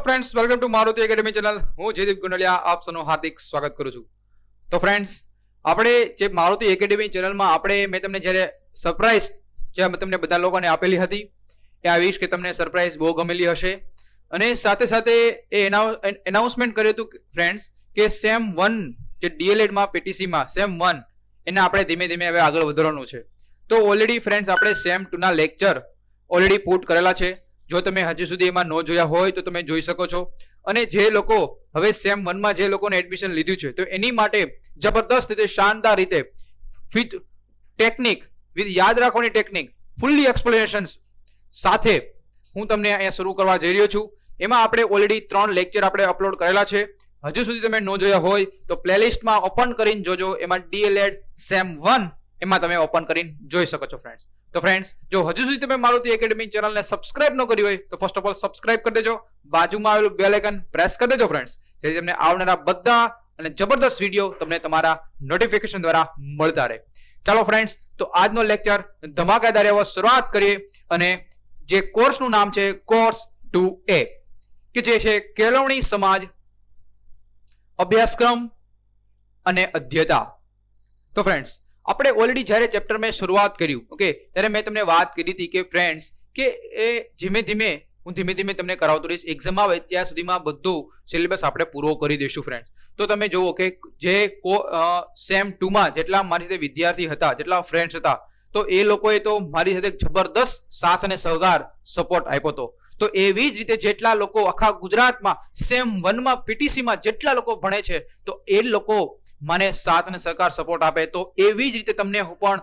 Friends, welcome to Maruti academy channel. હું જયદીપ ગુંડલિયા આપ સૌનું હાર્દિક સ્વાગત કરું છું. તો ફ્રેન્ડ્સ, આપણે જે મારુતિ એકેડમી ચેનલમાં મેં તમને જ્યારે સરપ્રાઈઝ જે તમને બધા લોકોને આપેલી હતી એ આ વિશ કે તમને સરપ્રાઈઝ બહુ ગમેલી હશે. અને સાથે સાથે એ એનાઉન્સમેન્ટ કર્યું હતું ફ્રેન્ડ્સ કે સેમ 1 જે ડીએલએડમાં પીટીસીમાં સેમ 1 એને આપણે ધીમે ધીમે હવે આગળ વધારવાનું છે. તો ઓલરેડી ફ્રેન્ડ્સ આપણે સેમ 2 ના લેક્ચર ઓલરેડી પુટ કરેલા છે. જો તમે હજી સુધી એમાં ન જોયા હોય તો તમે જોઈ શકો છો. અને જે લોકો હવે સેમ 1 માં જે લોકોને એડમિશન લીધું છે તો એની માટે જબરદસ્ત રીતે શાનદાર રીતે વિથ ટેકનિક વિથ યાદ રાખવાની ટેકનિક ફુલ્લી એક્સપ્લેનેશન સાથે હું તમને અહીંયા શરૂ કરવા જઈ રહ્યો છું. એમાં આપણે ઓલરેડી 3 લેક્ચર આપણે અપલોડ કરેલા છે. હજુ સુધી તમે ન જોયા હોય તો પ્લેલિસ્ટમાં ઓપન કરીને જોજો. એમાં ડીએલએડ સેમ 1 એમાં તમે ઓપન કરીને જોઈ શકો છો ફ્રેન્ડ્સ. તો ફ્રેન્ડ્સ, જો હજુ સુધી તમે મારુતિ એકેડમી ચેનલને સબસ્ક્રાઇબ ન કરી હોય તો ફર્સ્ટ ઓફ ઓલ સબસ્ક્રાઇબ કરી દેજો. બાજુમાં આવેલું બેલ આઇકન પ્રેસ કરી દેજો ફ્રેન્ડ્સ, જેથી તમને આવનારા બધા અને જબરદસ્ત વિડીયો તમને તમારા નોટિફિકેશન દ્વારા મળતા રહે. ચાલો ફ્રેન્ડ્સ, તો આજનો લેક્ચર ધમાકેદાર એવો શરૂઆત કરીએ. અને જે કોર્સનું નામ છે કોર્સ 2A કે જે છે કેળવણી સમાજ અભ્યાસક્રમ અને અધ્યતા. તો ફ્રેન્ડ્સ, આપણે ઓલરેડી જ્યારે ચેપ્ટર મેં શરૂઆત કર્યું ઓકે ત્યારે મેં તમને વાત કરી હતી કે ફ્રેન્ડ્સ કે એ ધીમે ધીમે તમને કરાવતો રહીશ. એક્ઝામ આવે ત્યાં સુધીમાં બધું સિલેબસ આપણે પૂરો કરી દઈશું ફ્રેન્ડ્સ. તો તમે જુઓ કે જે સેમ 2 માં જેટલા મારી સાથે વિદ્યાર્થી હતા, જેટલા ફ્રેન્ડ્સ હતા, તો એ લોકોએ તો મારી સાથે જબરદસ્ત સાથ અને સહકાર સપોર્ટ આપ્યો હતો. તો એવી જ રીતે જેટલા લોકો આખા ગુજરાતમાં સેમ 1 માં પીટીસીમાં જેટલા લોકો ભણે છે તો એ લોકો મને સાથ અને સહકાર સપોર્ટ આપે, તો એવી જ રીતે તમને હું પણ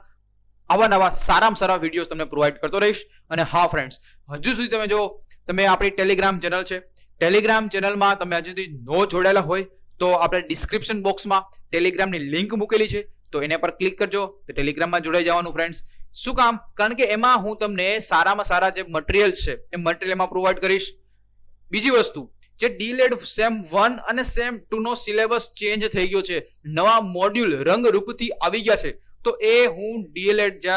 આવા નવા સારામાં સારા વિડીયો તમને પ્રોવાઈડ કરતો રહીશ. અને હા ફ્રેન્ડ્સ, હજુ સુધી તમે જો તમે આપણી ટેલિગ્રામ ચેનલ છે, ટેલિગ્રામ ચેનલમાં તમે હજુ સુધી ન જોડાયેલા હોય તો આપણે ડિસ્ક્રિપ્શન બોક્સમાં ટેલિગ્રામની લિંક મૂકેલી છે, તો એને પર ક્લિક કરજો તો ટેલિગ્રામમાં જોડાઈ જવાનું ફ્રેન્ડ્સ. શું કામ? કારણ કે એમાં હું તમને સારામાં સારા જે મટીરિયલ્સ છે એ મટીરિયલ એમાં પ્રોવાઈડ કરીશ. બીજી વસ્તુ, જે ડીએલએડ સેમ 1 અને સેમ 2 નો સિલેબસ ચેન્જ થઈ ગયો છે, નવા મોડ્યુલ રંગરૂપથી આવી ગયા છે, તો એ હું ડીએલએડ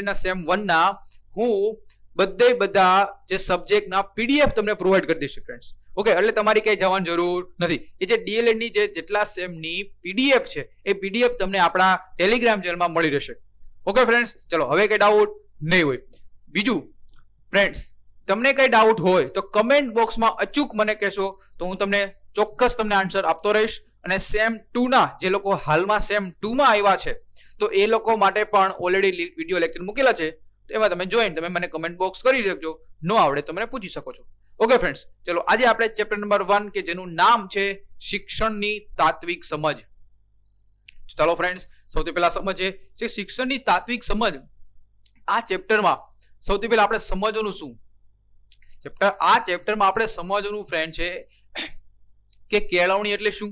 ના સેમ 1 ના હું બધા જે સબ્જેક્ટના પીડીએફ તમને પ્રોવાઈડ કરી દઈશ ફ્રેન્ડ્સ. ઓકે, એટલે તમારી કઈ જવાની જરૂર નથી. એ જે ડીએલએડ ની જેટલા સેમની પીડીએફ છે એ પીડીએફ તમને આપણા ટેલિગ્રામ ચેનલમાં મળી રહેશે. ઓકે ફ્રેન્ડ્સ, ચલો હવે કઈ ડાઉટ નહીં હોય. બીજું ફ્રેન્ડ્સ, તમને કઈ ડાઉટ હોય તો કમેન્ટ બોક્સમાં અચૂક મને કહેશો તો હું તમને ચોક્કસ તમને આન્સર આપતો રહીશ. અને સેમ 2 ના જે લોકો હાલમાં સેમ 2 માં આવ્યા છે તો એ લોકો માટે પણ ઓલરેડી વિડીયો લેક્ચર મૂકેલા છે, તો એમાં તમે જોઈને તમે મને કમેન્ટ બોક્સ કરી શકજો. ન આવડે તો મને પૂછી શકો છો. ઓકે ફ્રેન્ડ્સ, ચલો આજે આપણે ચેપ્ટર નંબર 1 કે જેનું નામ છે શિક્ષણની તાત્વિક સમજ. ચાલો ફ્રેન્ડ્સ, સૌથી પહેલા સમજીએ કે શિક્ષણની તાત્વિક સમજ. આ ચેપ્ટરમાં સૌથી પહેલા આપણે સમજવાનું શું આ ચેપ્ટરમાં આપણે સમજવાનું ફ્રેન્ડ છે કે કેળવણી એટલે શું,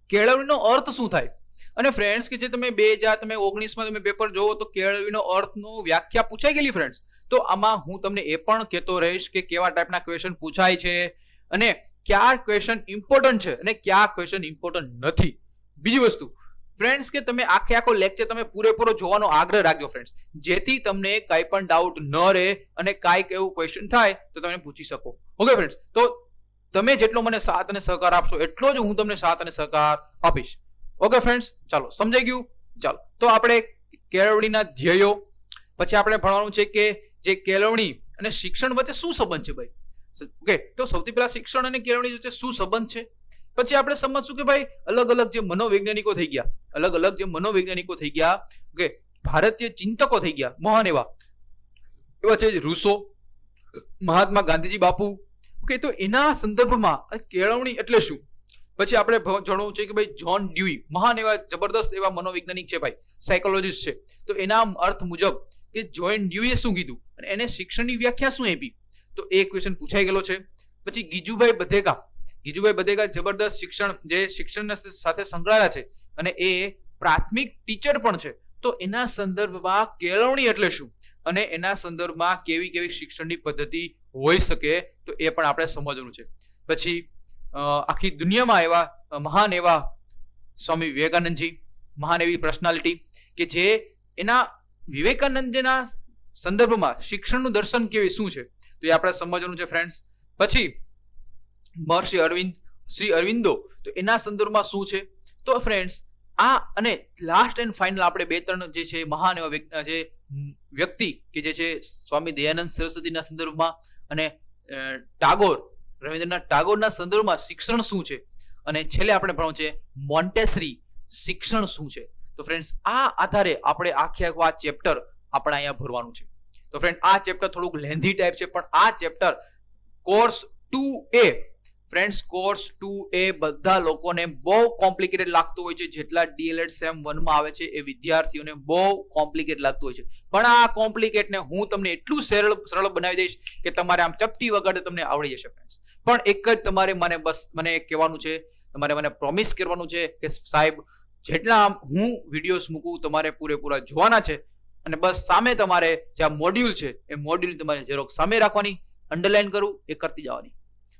કેળવણીનો અર્થ શું થાય. અને ફ્રેન્ડ્સ કે જે તમે 2019 માં તમે પેપર જોવો તો કેળવણીનો અર્થનો વ્યાખ્યા પૂછાઈ ગયેલી ફ્રેન્ડ્સ. તો આમાં હું તમને એ પણ કહેતો રહીશ કે કેવા ટાઈપના ક્વેશ્ચન પૂછાય છે અને કયા ક્વેશ્ચન ઇમ્પોર્ટન્ટ છે અને કયા ક્વેશ્ચન ઇમ્પોર્ટન્ટ નથી. બીજી વસ્તુ ફ્રેન્ડ્સ કે તમે આખો લેક્ચર તમે પૂરેપૂરો જોવાનો આગ્રહ રાખજો ફ્રેન્ડ્સ, જેથી તમને કાંઈ પણ ડાઉટ ન રહે અને કાંઈક એવું ક્વેશ્ચન થાય તો તમે પૂછી શકો. ઓકે ફ્રેન્ડ્સ, તો તમે જેટલો મને સાથ અને સહકાર આપશો એટલો જ હું તમને સાથ અને સહકાર આપીશ. ઓકે ફ્રેન્ડ્સ, ચાલો સમજાઈ ગયું. ચાલો તો આપણે કેળવણીના ધ્યેયો, પછી આપણે ભણવાનું છે કે જે કેળવણી અને શિક્ષણ વચ્ચે શું સંબંધ છે ભાઈ. ઓકે, તો સૌથી પહેલા શિક્ષણ અને કેળવણી વચ્ચે શું સંબંધ છે, પછી આપણે સમજશું કે ભાઈ અલગ અલગ જે મનોવૈજ્ઞાનિકો થઈ ગયા, ઓકે, ભારતીય ચિંતકો થઈ ગયા મહાન એવા છે રૂસો, મહાત્મા ગાંધીજી બાપુ. ઓકે, તો એના સંદર્ભમાં કેળવણી એટલે શું. પછી આપણે જાણવું છે કે ભાઈ જ્હોન ડ્યુઈ મહાન એવા જબરદસ્ત એવા મનોવૈજ્ઞાનિક છે ભાઈ, સાયકોલોજીસ્ટ છે. તો એના અર્થ મુજબ કે જ્હોન ડ્યુઈએ શું કીધું અને એને શિક્ષણની વ્યાખ્યા શું આપી, તો એ ક્વેશ્ચન પૂછાઈ ગયેલો છે. પછી ગીજુભાઈ બધેકા જબરદસ્ત શિક્ષણ સાથે સંકળાયેલા છે અને એ પ્રાથમિક ટીચર પણ છે. તો એના સંદર્ભમાં કેળવણી એટલે શું અને એના સંદર્ભમાં કેવી કેવી શિક્ષણની પદ્ધતિ હોઈ શકે તો એ પણ આપણે સમજવાનું છે. પછી આખી દુનિયામાં એવા મહાન એવા સ્વામી વિવેકાનંદજી, મહાન એવી પર્સનાલિટી કે જે એના વિવેકાનંદના સંદર્ભમાં શિક્ષણનું દર્શન કેવી શું છે તો એ આપણે સમજવાનું છે ફ્રેન્ડ્સ. પછી મહર્ષિ શ્રી અરવિંદો, તો એના સંદર્ભમાં શું છે? તો ફ્રેન્ડ્સ આ અને લાસ્ટ એન્ડ ફાઇનલ આપણે 2-3 જે છે મહાન એવા જે વ્યક્તિ કે જે છે સ્વામી દયાનંદ સરસ્વતીના સંદર્ભમાં અને ટાગોર, રવિન્દ્રનાથ ટાગોરના સંદર્ભમાં શિક્ષણ શું છે, અને છેલ્લે આપણે ભણવું છે મોન્ટેસરી શિક્ષણ શું છે. તો ફ્રેન્ડ્સ આ આધારે આપણે આખે આ ચેપ્ટર આપણે અહીંયા ભરવાનું છે. તો ફ્રેન્ડ આ ચેપ્ટર થોડુંક લેન્ધી ટાઈપ છે, પણ આ chapter course 2A friends course 2A બધા લોકોને બહુ કોમ્પ્લિકેટેડ લાગતું હોય છે. જેટલા DLED સેમ 1 માં આવે છે એ વિદ્યાર્થીઓને બહુ કોમ્પ્લિકેટ લાગતું હોય છે, પણ આ કોમ્પ્લિકેટને હું તમને એટલું સરળ બનાવી દઈશ કે તમારે આમ ચપટી વગર તમને આવડી જશે ફ્રેન્ડ્સ. પણ એક જ તમારે મને કહેવાનું છે, તમારે મને પ્રોમિસ કરવાનું છે કે સાહેબ જેટલા હું વિડીયોઝ મૂકું તમારે પૂરેપૂરા જોવાના છે, અને બસ સામે તમારે જે આ મોડ્યુલ છે એ મોડ્યુલ તમારે ઝેરોક્ષ સામે રાખવાની, અંડરલાઈન કરું એ કરતી જવાની.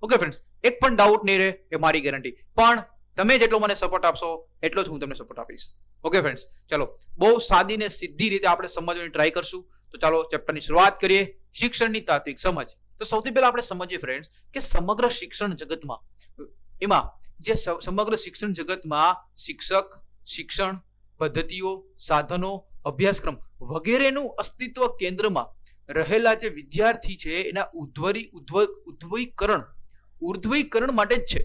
ઓકે ફ્રેન્ડ્સ, એક પણ ડાઉટ નહીં રહે એ મારી ગેરંટી, પણ તમે જેટલો મને સપોર્ટ આપશો એટલો જ હું તમને સપોર્ટ આપીશ. ઓકે ફ્રેન્ડ્સ, ચલો બહુ સાદી ને સીધી રીતે આપણે સમજવાની ટ્રાય કરશું. તો ચાલો ચેપ્ટરની શરૂઆત કરીએ, શિક્ષણની તાત્વિક સમજ. તો સૌથી પહેલા આપણે સમજીએ ફ્રેન્ડ્સ કે સમગ્ર શિક્ષણ જગતમાં એમાં જે સમગ્ર શિક્ષણ જગતમાં શિક્ષક, શિક્ષણ પદ્ધતિઓ, સાધનો, અભ્યાસક્રમ વગેરેનું અસ્તિત્વ કેન્દ્રમાં રહેલા જે વિદ્યાર્થી છે એના ઉર્ધ્વીકરણ માટે જ છે.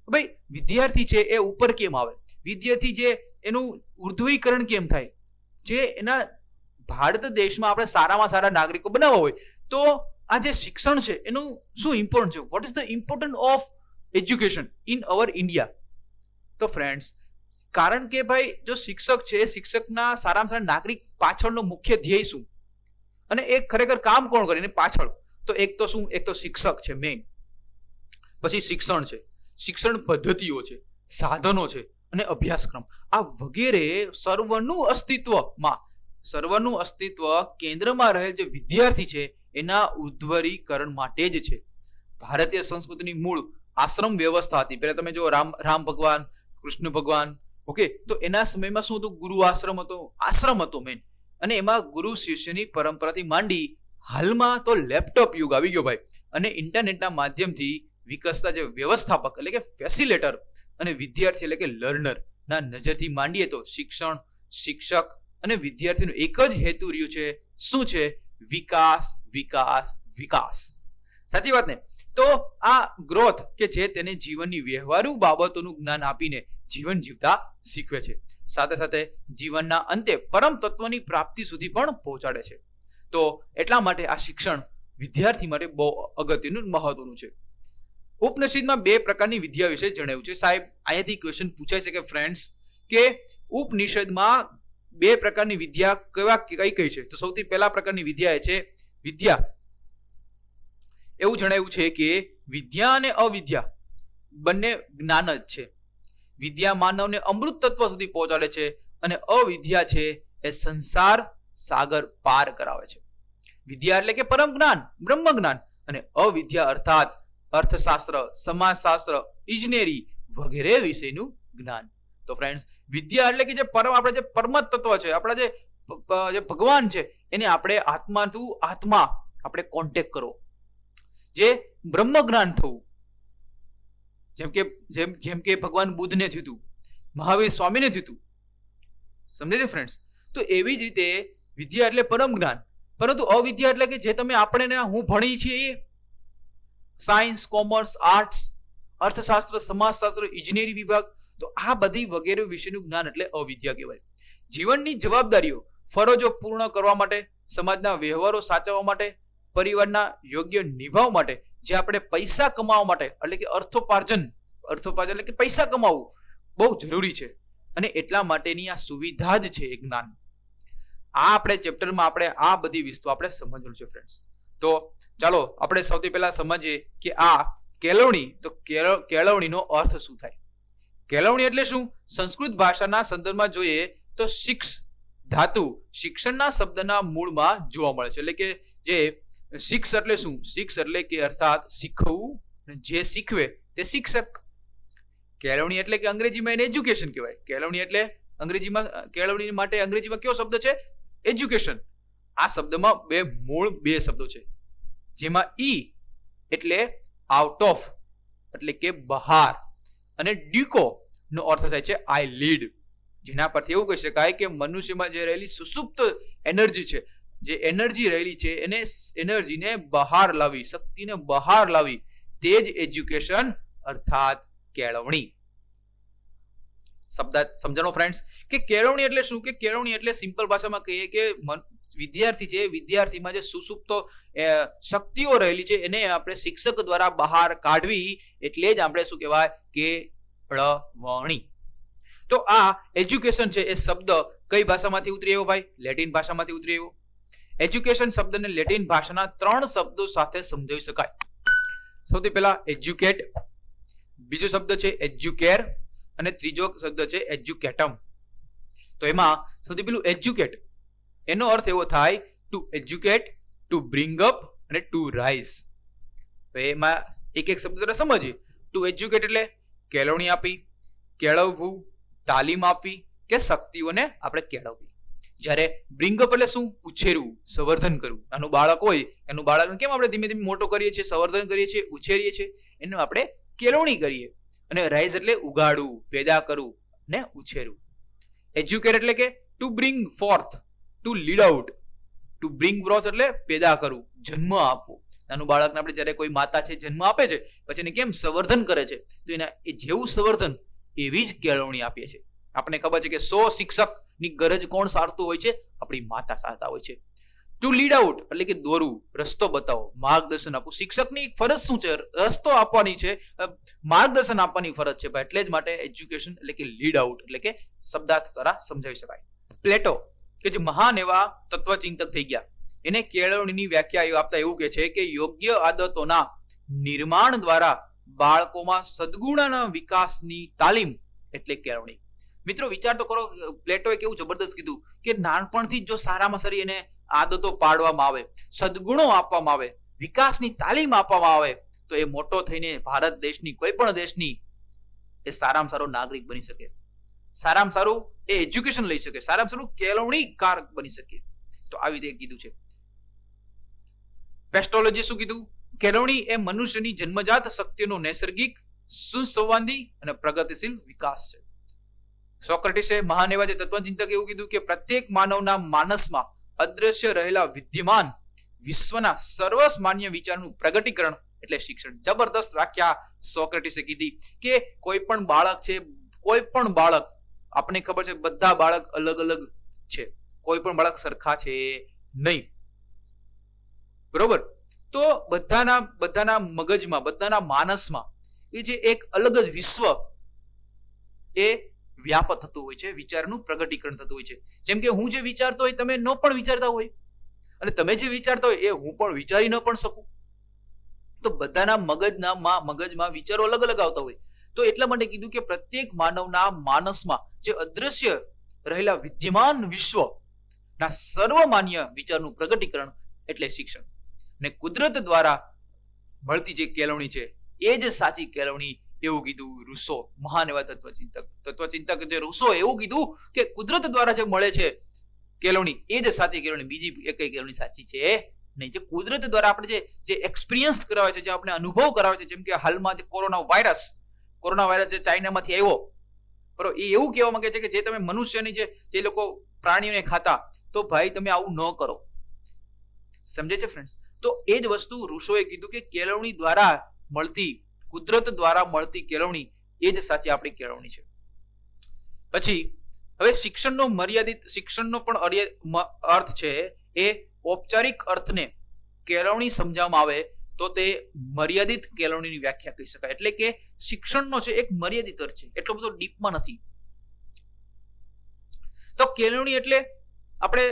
ભાઈ વિદ્યાર્થી છે એ ઉપર કેમ આવે, વિદ્યાર્થી જે એનું ઉર્ધ્વીકરણ કેમ થાય, જે એના ભારત દેશમાં આપણે સારામાં સારા નાગરિકો બનાવવા હોય તો આ જે શિક્ષણ છે એનું શું ઇમ્પોર્ટન્ટ છે, what is the important of education in our India. તો ફ્રેન્ડ્સ કારણ કે ભાઈ જો શિક્ષક છે, શિક્ષકના સારામાં સારા નાગરિક પાછળનો મુખ્ય ધ્યેય શું, અને એ ખરેખર કામ કોણ કરે એની પાછળ, તો એક તો શું, એક તો શિક્ષક છે મેઇન, પછી શિક્ષણ છે, શિક્ષણ પદ્ધતિઓ છે, સાધનો છે અને અભ્યાસક્રમ. આ વગેરે સર્વનું અસ્તિત્વ કેન્દ્રમાં રહેલ જે વિદ્યાર્થી છે એના ઉદ્ધરીકરણ માટે જ છે. ભારતીય સંસ્કૃતિની મૂળ આશ્રમ વ્યવસ્થા હતી. પહેલા તમે જો રામ ભગવાન, કૃષ્ણ ભગવાન, ઓકે, તો એના સમયમાં શું હતું, ગુરુ આશ્રમ હતો મેન, અને એમાં ગુરુ શિષ્યની પરંપરાથી માંડી હાલમાં તો લેપટોપ યુગ આવી ગયો ભાઈ, અને ઇન્ટરનેટના માધ્યમથી વિકસતા જે વ્યવસ્થાપક એટલે કે ફેસિલેટર અને વિદ્યાર્થી એટલે કે લર્નર ના નજરથી માંડીએ તો શિક્ષણ, શિક્ષક અને વિદ્યાર્થીનો એક જ હેતુ રહ્યું છે, શું છે, વિકાસ વિકાસ વિકાસ. સાચી વાત ને? તો આ ગ્રોથ કે છે તેને જીવનની વ્યવહારુ બાબતોનું જ્ઞાન આપીને જીવન જીવતા શીખવે છે, સાથે સાથે જીવનના અંતે પરમ તત્વની પ્રાપ્તિ સુધી પણ પહોંચાડે છે. તો એટલા માટે આ શિક્ષણ વિદ્યાર્થી માટે બહુ અગત્યનું, મહત્વનું છે. ઉપનિષદમાં 2 પ્રકારની વિદ્યા વિશે જણાવ્યું છે. સાહેબ અહીંયાથી ક્વેશ્ચન પૂછાય છે કે ફ્રેન્ડ્સ કે ઉપનિષદમાં 2 પ્રકારની વિદ્યા કઈ છે? તો સૌથી પહેલા પ્રકારની વિદ્યા એ છે એવું જણાવ્યું છે કે વિદ્યા અને અવિદ્યા બંને જ્ઞાન જ છે. વિદ્યા માનવને અમૃત તત્વ સુધી પહોંચાડે છે અને અવિદ્યા છે એ સંસાર સાગર પાર કરાવે છે. વિદ્યા એટલે કે પરમ જ્ઞાન, બ્રહ્મ જ્ઞાન, અને અવિદ્યા અર્થાત અર્થશાસ્ત્ર, સમાજશાસ્ત્ર, ઇજનેરી વગેરે વિષયનું જ્ઞાન. તો ફ્રેન્ડ્સ વિદ્યા એટલે કે જે આપણે જે પરમ તત્વ છે, આપણા જે ભગવાન છે એને આપણે આત્મા આપણે કોન્ટેક્ટ કરવો, જે બ્રહ્મ જ્ઞાન થવું, જેમ કે ભગવાન બુદ્ધને થયું હતું, મહાવીર સ્વામીને થયું હતું. સમજે છે ફ્રેન્ડ્સ? તો એવી જ રીતે વિદ્યા એટલે પરમ જ્ઞાન, પરંતુ અવિદ્યા એટલે કે જે તમે આપણે હું ભણી છીએ એ સાયન્સ, કોમર્સ, આર્ટ્સ, અર્થશાસ્ત્ર, સમાજશાસ્ત્ર, ઇજનેરી વિભાગ, તો આ બધી વગેરે વિશેનું જ્ઞાન એટલે અવિદ્યા કહેવાય. જીવનની જવાબદારીઓ, ફરજો પૂર્ણ કરવા માટે, સમાજના વ્યવહારો સાચવવા માટે, પરિવારના યોગ્ય નિભાવ માટે, જે આપણે પૈસા કમાવા માટે એટલે કે અર્થોપાર્જન એટલે કે પૈસા કમાવવું બહુ જરૂરી છે, અને એટલા માટેની આ સુવિધા જ છે એ જ્ઞાન. આ આપણે ચેપ્ટરમાં આપણે આ બધી વસ્તુ આપણે સમજવું છે ફ્રેન્ડ્સ. તો ચાલો આપણે સૌથી પહેલા સમજીએ કે આ કેળવણી, તો કેળવણીનો અર્થ શું થાય? કેળવણી એટલે શું? સંસ્કૃત ભાષાના સંદર્ભમાં જોઈએ તો શિક્ષ ધાતુ શિક્ષણના શબ્દના મૂળમાં જોવા મળે છે. એટલે કે જે શિક્ષ એટલે શું? શિક્ષ એટલે કે અર્થાત શીખવું, જે શીખવે તે શિક્ષક. કેળવણી એટલે કે અંગ્રેજીમાં એને એજ્યુકેશન કહેવાય. કેળવણી માટે અંગ્રેજીમાં કયો શબ્દ છે? એજ્યુકેશન. આ શબ્દમાં મૂળ બે શબ્દો છે, જેમાં ઈ એટલે આઉટ ઓફ એટલે કે બહાર, અને ડ્યુકો નો અર્થ થાય છે આઈ લીડ, જેના પરથી એવું કહી શકાય કે મનુષ્યમાં જે રહેલી સુસુપ્ત એનર્જી છે, જે એનર્જી રહેલી છે એને એનર્જીને બહાર લાવી, શક્તિને બહાર લાવી, તે જ એજ્યુકેશન અર્થાત કેળવણી. શબ્દ સમજાણો ફ્રેન્ડ્સ કે કેળવણી એટલે શું? કે કેળવણી એટલે સિમ્પલ ભાષામાં કહીએ કે વિદ્યાર્થી છે, વિદ્યાર્થીમાં જે સુસુપ્ત શક્તિઓ રહેલી છે એને આપણે શિક્ષક દ્વારા બહાર કાઢવી, એટલે જ આપણે શું કહેવાય કે કેળવણી. તો આ એજ્યુકેશન છે એ શબ્દ કઈ ભાષામાંથી ઉતરી આવ્યો ભાઈ? લેટિન ભાષામાંથી ઉતરી આવ્યો. એજ્યુકેશન શબ્દને લેટિન ભાષાના 3 શબ્દો સાથે સમજાવી શકાય. સૌથી પહેલા એજ્યુકેટ, બીજો શબ્દ છે એજ્યુકેર, અને ત્રીજો શબ્દ છે એજ્યુકેટમ. તો એમાં સૌથી પહેલું એજ્યુકેટ, એનો અર્થ એવો થાય two educate, to bring up અને ટુ રાઇઝ. તો એમાં એક એક શબ્દ સમજીએ. ટુ એજ્યુકેટ એટલે કેળવણી આપી, કેળવવું, તાલીમ આપવી કે શક્તિઓને આપણે કેળવવી. જ્યારે બ્રિંગ અપ એટલે શું? ઉછેરવું, સંવર્ધન કરવું. નાનું બાળક હોય, એનું બાળકને કેમ આપણે ધીમે ધીમે મોટો કરીએ છીએ, સંવર્ધન કરીએ છીએ, ઉછેરીએ છીએ, એનું આપણે કેળવણી કરીએ. અને રાઇઝ એટલે ઉગાડવું, પેદા કરવું ને ઉછેરવું. એજ્યુકેટ એટલે કે to bring fourth, to lead out. To bring fourth એટલે પેદા કરવું, જન્મ આપવો. નાનું બાળકને આપણે જ્યારે કોઈ માતા છે જન્મ આપે છે, પછી એને કેમ સંવર્ધન કરે છે, તો એના એ જેવું સંવર્ધન એવી જ કેળવણી આપીએ છીએ. આપણને ખબર છે કે 100 શિક્ષકની ગરજ કોણ સારતું હોય છે? આપણી માતા સારતા હોય છે. ટુ લીડ આઉટ એટલે કે દોરવું, રસ્તો બતાવો, માર્ગદર્શન આપવું. શિક્ષકની ફરજ શું છે? રસ્તો આપવાની છે, માર્ગદર્શન આપવાની ફરજ છે. એટલે જ માટે એજ્યુકેશન એટલે કે લીડ આઉટ એટલે કે શબ્દાર્થ દ્વારા સમજાવી શકાય. પ્લેટો કે જે મહાન એવા તત્વચિંતક થઈ ગયા, એને કેળવણીની વ્યાખ્યા આપતા એવું કહે છે કે યોગ્ય આદતોના નિર્માણ દ્વારા બાળકોમાં સદગુણના વિકાસની તાલીમ એટલે કેળવણી. મિત્રો વિચાર તો કરો, પ્લેટોએ કેવું જબરદસ્ત કીધું કે નાનપણથી જો સારામાં સારી એને આદતો પાડવામાં આવે, સદગુણો આપવામાં આવે, વિકાસની તાલીમ આપવામાં આવે, તો એ મોટો થઈને ભારત દેશની, કોઈ પણ દેશની એ સારામાં સારો નાગરિક બની શકે, સારામાં સારું એ એજ્યુકેશન લઈ શકે, સારામાં સારું કેળવણીકાર બની શકે. તો આવી રીતે કીધું છે. પેસ્ટોલોજી શું કીધું? કેળવણી એ મનુષ્યની જન્મજાત શક્તિનો નૈસર્ગિક, સુસંવાદી અને પ્રગતિશીલ વિકાસ છે. સોક્રેટિસે મહાન એવા જે તત્વચિંતક એવું કીધું કે પ્રત્યેક માનવના માનસમાં અદ્રશ્ય રહેલા વિદ્યમાન વિશ્વના સર્વમાન્ય વિચારનું પ્રગટીકરણ એટલે શિક્ષણ. જબરદસ્ત વ્યાખ્યા સોક્રેટિસે કીધી કે કોઈ પણ બાળક છે, કોઈ પણ બાળક, આપણને ખબર છે બધા બાળક અલગ અલગ છે, કોઈ પણ બાળક સરખા છે નહીં, બરોબર? તો બધાના મગજમાં, બધાના માનસમાં એ જે એક અલગ જ વિશ્વ એ વ્યાપક થતું હોય છે, વિચારનું પ્રગટીકરણ થતું હોય છે. જેમ કે હું જે વિચારતો હોય તમે ન પણ વિચારતા હોય, અને તમે જે વિચારતા હોય એ હું પણ વિચારી ન પણ શકું. તો બધાના મગજમાં વિચારો અલગ અલગ આવતા હોય. તો એટલા માટે કીધું કે પ્રત્યેક માનવના માનસમાં જે અદ્રશ્ય રહેલા વિદ્યમાન વિશ્વના સર્વમાન્ય વિચારનું પ્રગટીકરણ એટલે શિક્ષણ. ને કુદરત દ્વારા મળતી જે કેળવણી છે એ જ સાચી કેળવણી, એવું કીધું રૂસો, મહાન એવા તત્વચિંતક જે રૂસો એવું કીધું કે કુદરત દ્વારા જે મળે છે કેળવણી એ જ સાચી કેળવણી, બીજી એકઈ કેળવણી સાચી છે નહીં. જે કુદરત દ્વારા આપણે જે એક્સપિરિયન્સ કરાવે છે, જે આપણે અનુભવ કરાવે છે, જેમ કે હાલમાં કોરોના વાયરસ જે ચાઇનામાંથી આવ્યો, બરોબર, એ એવું કહેવા માંગે છે કે જે તમે મનુષ્યની જે લોકો પ્રાણીઓને ખાતા, તો ભાઈ તમે આવું ન કરો. સમજે છે ફ્રેન્ડ્સ? તો એ જ વસ્તુ રૂસોએ કીધું કે કેળવણી દ્વારા મળતી, કુદરત દ્વારા મળતી કેળવણી એ જ સાચી આપણી કેળવણી છે. પછી હવે શિક્ષણનો પણ અર્થ છે એ ઔપચારિક અર્થને કેળવણી સમજાવવામાં આવે તો તે મર્યાદિત કેળવણીની વ્યાખ્યા કહી શકાય. એટલે કે શિક્ષણનો છે એક મર્યાદિત અર્થ છે, એટલો બધો ડીપમાં નથી. તો કેળવણી એટલે આપણે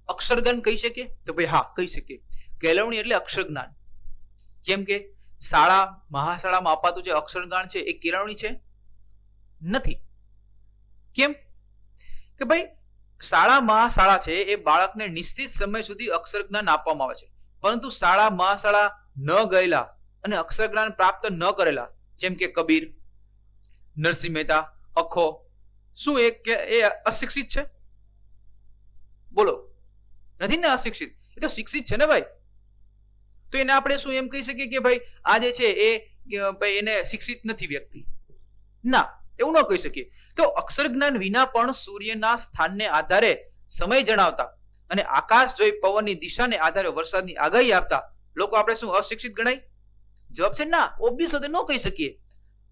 અક્ષરજ્ઞાન કહી શકીએ? તો ભાઈ હા, કહી શકીએ. કેળવણી એટલે અક્ષરજ્ઞાન. જેમ કે મહાશાળામાં અપાતું જે અક્ષરજ્ઞાન છે એ કેળવણી છે? નથી. કેમ? કે ભાઈ મહાશાળા છે એ બાળકને નિશ્ચિત સમય સુધી અક્ષરજ્ઞાન આપવામાં આવે છે, પરંતુ મહાશાળા ન ગયેલા અને અક્ષરજ્ઞાન પ્રાપ્ત ન કરેલા, જેમ કે કબીર, નરસિંહ મહેતા, અખો, શું એ અશિક્ષિત છે? બોલો, નથી ને અશિક્ષિત? એ તો શિક્ષિત છે ને ભાઈ. તો એને આપણે શું એમ કહી શકીએ કે ભાઈ આ જે છે એ કે ભાઈ એને શિક્ષિત નથી વ્યક્તિ, ના, એવું ન કહી શકીએ. તો અક્ષર જ્ઞાન વિના પણ સૂર્યના સ્થાનને આધારે સમય જણાવતા અને આકાશ જોઈ પવનની દિશાને આધારે વરસાદની આગાહી આપતા લોકો આપણે શું અશિક્ષિત ગણાય? જવાબ છે ના, ઓબ્વિયસ ન કહી શકીએ.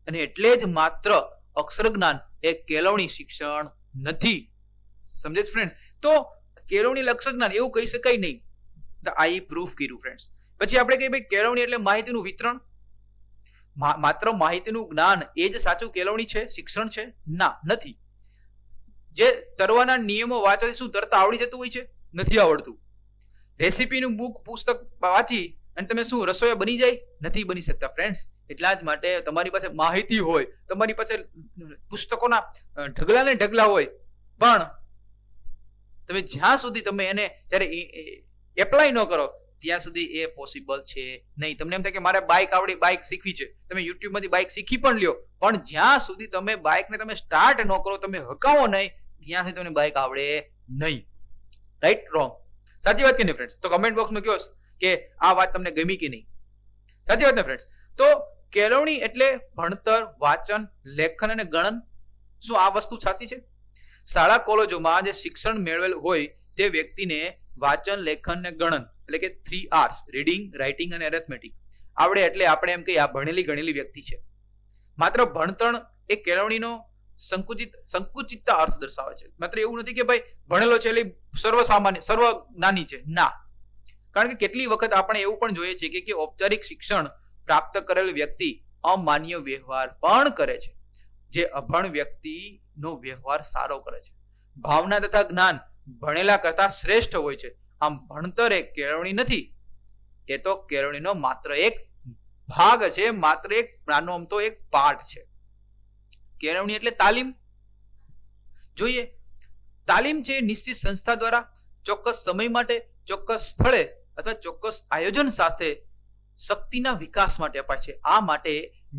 અને એટલે જ માત્ર અક્ષર જ્ઞાન એ કેળવણી શિક્ષણ નથી. સમજે ફ્રેન્ડ્સ? તો કેળવણી અક્ષર જ્ઞાન એવું કહી શકાય નહીં. આ પ્રૂફ કર્યું ફ્રેન્ડ્સ. પછી આપણે કહીએ ભાઈ કેળવણી એટલે માહિતીનું વિતરણ. માત્ર માહિતીનું જ્ઞાન એ જ સાચું કેળવણી છે, શિક્ષણ છે? ના, નથી. જે તરવાના નિયમો વાંચવાથી શું તરતા આવડી જતું હોય છે? નથી આવડતું. રેસીપીનું બુક પુસ્તક વાંચી અને તમે શું રસોઈ બની જાય? નથી બની શકતા ફ્રેન્ડ્સ. એટલા જ માટે તમારી પાસે માહિતી હોય, તમારી પાસે પુસ્તકોના ઢગલા ને ઢગલા હોય, પણ તમે જ્યાં સુધી તમે એને જ્યારે એપ્લાય ન કરો ત્યાં સુધી એ પોસિબલ છે નહીં. તમને એમ થાય કે મારે બાઇક શીખવી છે, તમે યુટ્યુબમાંથી બાઇક શીખી પણ લ્યો, પણ જ્યાં સુધી તમે બાઇકને તમે સ્ટાર્ટ ન કરો, તમે હકાવો નહીં, ત્યાં સુધી તમને બાઇક આવડે નહીં. રાઈટ? રોંગ? સાચી વાત કે નહીં ફ્રેન્ડ્સ? તો કમેન્ટ બોક્સમાં કહો કે આ વાત તમને ગમી કે નહીં. સાચી વાત ને ફ્રેન્ડ્સ? તો કેળવણી એટલે ભણતર, વાંચન, લેખન અને ગણન. શું આ વસ્તુ સાચી છે? શાળા કોલેજોમાં જે શિક્ષણ મેળવેલ હોય તે વ્યક્તિને વાંચન, લેખન અને ગણન એટલે કે 3 Rs રીડિંગ, રાઇટિંગ અને એરેથમેટિક આવડે એટલે આપણે એમ કહીએ આ ભણેલી ગણેલી વ્યક્તિ છે. માત્ર ભણતર એ કેળવણીનો સંકુચિતતા અર્થ દર્શાવે છે. માત્ર એવું નથી કે ભાઈ ભણેલો છે એટલે સર્વસામાન્ય સર્વ જ્ઞાની છે, ના. કારણ કે કેટલી વખત આપણે એવું પણ જોઈએ છે કે ઔપચારિક શિક્ષણ પ્રાપ્ત કરેલ વ્યક્તિ અમાન્ય વ્યવહાર પણ કરે છે, જે અભણ વ્યક્તિનો વ્યવહાર સારો કરે છે. ભાવના તથા જ્ઞાન ભણેલા કરતા શ્રેષ્ઠ હોય છે. આમ ભણતર એ કેળવણી નથી, એ તો કેળવણીનો માત્ર એક ભાગ છે, માત્ર એક નાનો અમથો એક પાર્ટ છે. કેળવણી એટલે તાલીમ. જોઈએ, તાલીમ છે નિશ્ચિત સંસ્થા દ્વારા ચોક્કસ સમય માટે, ચોક્કસ સ્થળે અથવા ચોક્કસ આયોજન સાથે શક્તિના વિકાસ માટે અપાય છે. આ માટે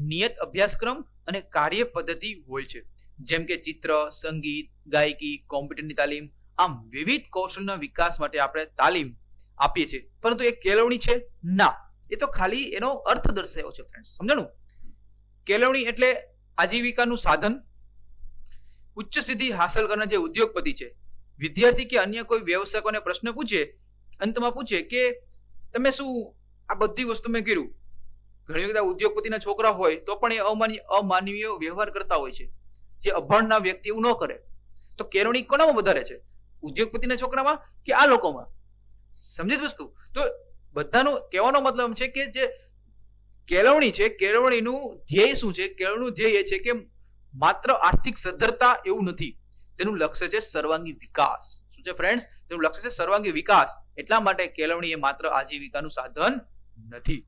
નિયત અભ્યાસક્રમ અને કાર્ય પદ્ધતિ હોય છે, જેમ કે ચિત્ર, સંગીત, ગાયકી, કોમ્પ્યુટરની તાલીમ. આમ વિવિધ કૌશલના વિકાસ માટે આપણે તાલીમ આપીએ છીએ. પરંતુ એ કેળવણી છે? ના, એ તો ખાલી એનો અર્થ દર્શાવ્યો છે ફ્રેન્ડ્સ. સમજાણું? કેળવણી એટલે આજીવિકાનું સાધન. ઉચ્ચ સિદ્ધિ હાંસલ કરનાર જે ઉદ્યોગપતિ છે, વિદ્યાર્થી કે અન્ય કોઈ વ્યવસાયકોને પ્રશ્ન પૂછે, અંતમાં પૂછે કે તમે શું આ બધી વસ્તુ મેં કર્યું. ઘણી બધા ઉદ્યોગપતિના છોકરા હોય તો પણ એ અમાનવીય વ્યવહાર કરતા હોય છે, જે અભણના વ્યક્તિ એવું ન કરે. તો કેળવણી કોનામાં વધારે છે? ઉદ્યોગપતિના છોકરામાં કે આ લોકોમાં? સમજે વસ્તુ? તો બધાનો કહેવાનો મતલબ છે કે જે કેળવણી છે, કેળવણીનું ધ્યેય શું છે? કેળવણીનું ધ્યેય એ છે કે માત્ર આર્થિક સદ્ધરતા એવું નથી, તેનું લક્ષ્ય છે સર્વાંગી વિકાસ. શું છે ફ્રેન્ડ્સ? તેનું લક્ષ્ય છે સર્વાંગી વિકાસ. એટલા માટે કેળવણી એ માત્ર આજીવિકાનું સાધન નથી.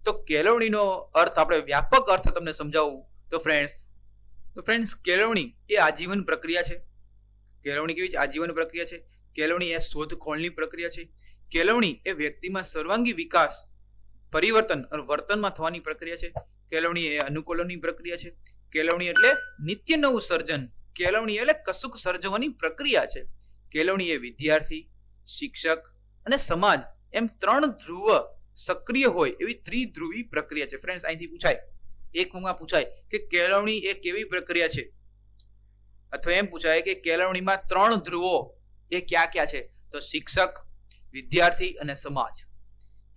તો કેળવણીનો અર્થ આપણે વ્યાપક અર્થ તમને સમજાવું તો ફ્રેન્ડ્સ કેળવણી એ આજીવન પ્રક્રિયા છે. કેળવણી કેવી છે? આજીવન પ્રક્રિયા છે. કેળવણી એ શોધખોળની પ્રક્રિયા છે. કેળવણી એ વ્યક્તિમાં સર્વાંગી વિકાસ, પરિવર્તન અને વર્તનમાં થવાની પ્રક્રિયા છે. કેળવણી એ અનુકૂલનની પ્રક્રિયા છે. કેળવણી એટલે નિત્ય નવું સર્જન. કેળવણી એટલે કશુંક સર્જવાની પ્રક્રિયા છે. કેળવણી એ વિદ્યાર્થી, શિક્ષક અને સમાજ એમ 3 ધ્રુવ સક્રિય હોય એવી ત્રિધ્રુવી પ્રક્રિયા છે. ફ્રેન્ડ્સ, અહીંથી પૂછાય, એક માં પૂછાય કે કેળવણી એ કેવી પ્રક્રિયા છે, અથવા એમ પૂછાય કે કેળવણીમાં 3 ધ્રુવો એ ક્યાં ક્યાં છે? તો શિક્ષક, વિદ્યાર્થી અને સમાજ.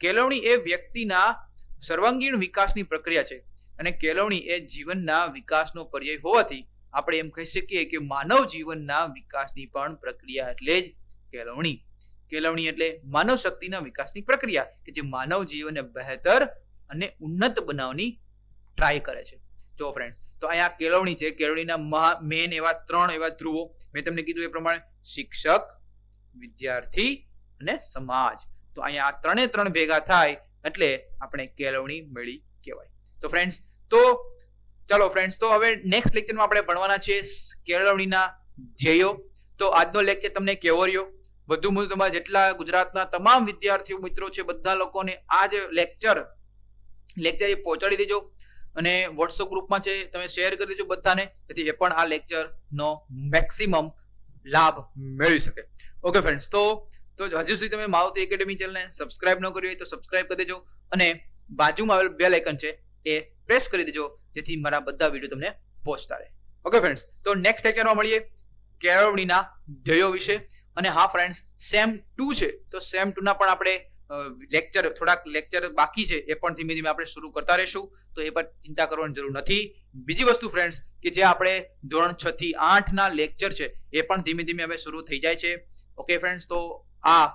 કેળવણી એ વ્યક્તિના સર્વાંગીણ વિકાસની પ્રક્રિયા છે અને કેળવણી એ જીવનના વિકાસનો પર્યાય હોવાથી આપણે એમ કહી શકીએ કે માનવ જીવનના વિકાસની પણ પ્રક્રિયા એટલે જ કેળવણી. કેળવણી એટલે માનવ શક્તિના વિકાસની પ્રક્રિયા કે જે માનવ જીવનને બહેતર અને ઉન્નત બનાવવાની ટ્રાય કરે છે. જો ફ્રેન્ડ્સ, તો અહીંયા કેળવણી છે. કેળવણીના મેન એવા 3 એવા ધ્રુવો મેં તમને કીધું એ પ્રમાણે: શિક્ષક, વિદ્યાર્થી અને સમાજ. તો અહીંયા આ 3 ભેગા થાય એટલે આપણે કેળવણી મળી કહેવાય. તો ફ્રેન્ડ્સ, તો ચાલો ફ્રેન્ડ્સ, તો હવે નેક્સ્ટ લેક્ચરમાં આપણે ભણવાના છે કેળવણીના ધ્યેયો. તો આજનો લેક્ચર તમને કેવો રહ્યો? વધુ તમારા જેટલા ગુજરાતના તમામ વિદ્યાર્થીઓ મિત્રો છે બધા લોકોને આ જ લેક્ચર એ પહોંચાડી દેજો અને વોટ્સઅપ ગ્રુપમાં છે તમે શેર કરી દેજો બધાને, જેથી એ પણ આ લેક્ચરનો મેક્સિમમ લાભ મેળવી શકે. ઓકે ફ્રેન્ડ્સ, તો હજુ સુધી તમે મારુતિ એકેડમી ચેનલને સબસ્ક્રાઇબ ન કરી હોય તો સબસ્ક્રાઇબ કરી દેજો અને બાજુમાં આવેલ બેલ આઇકન છે એ પ્રેસ કરી દેજો, જેથી મારા બધા વિડીયો તમને પહોંચતા રહે. ઓકે ફ્રેન્ડ્સ, તો નેક્સ્ટ લેક્ચરમાં મળીએ કેળવણીના ધ્યેયો વિશે. અને હા ફ્રેન્ડ્સ, સેમ 2 છે, તો સેમ 2 ના પણ આપણે થોડાક લેક્ચર બાકી છે, એ પણ ધીમે ધીમે આપણે શરૂ કરતા રહીશું, તો એ પર ચિંતા કરવાની જરૂર નથી. બીજી વસ્તુ ફ્રેન્ડ્સ, કે જે આપણે ધોરણ 6 થી 8 ના લેક્ચર છે એ પણ ધીમે ધીમે હવે શરૂ થઈ જાય છે. ઓકે ફ્રેન્ડ્સ, તો આ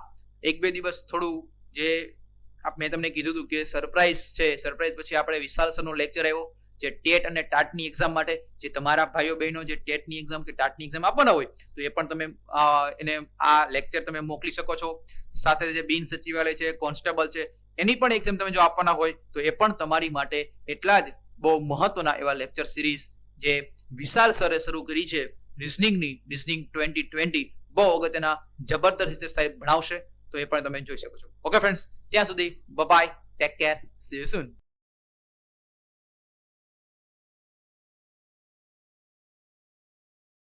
1-2 દિવસ થોડું જે મેં તમને કીધું હતું કે સરપ્રાઈઝ છે, સરપ્રાઈઝ પછી આપણે વિશાલ સરનો લેક્ચર આવ્યો જે ટેટ અને ટાટની એક્ઝામ માટે, જે તમારા ભાઈઓ બહેનો જે ટેટની એક્ઝામ કે ટાટની એક્ઝામ આપવાના હોય તો એ પણ તમે એને આ લેક્ચર તમે મોકલી શકો છો. સાથે જે બિન સચિવાલય છે, કોન્સ્ટેબલ છે, એની પણ એક્ઝામ તમે જો આપવાના હોય તો એ પણ તમારી માટે એટલા જ બહુ મહત્વના એવા લેક્ચર સિરીઝ જે વિશાલ સરે શરૂ કરી છે રિઝનિંગ 2020, બહુ અગત્યના જબરદસ્ત રીતે સાહેબ ભણાવશે, તો એ પણ તમે જોઈ શકો છો. ઓકે ફ્રેન્ડ્સ, ત્યાં સુધી bye, take care, see you soon.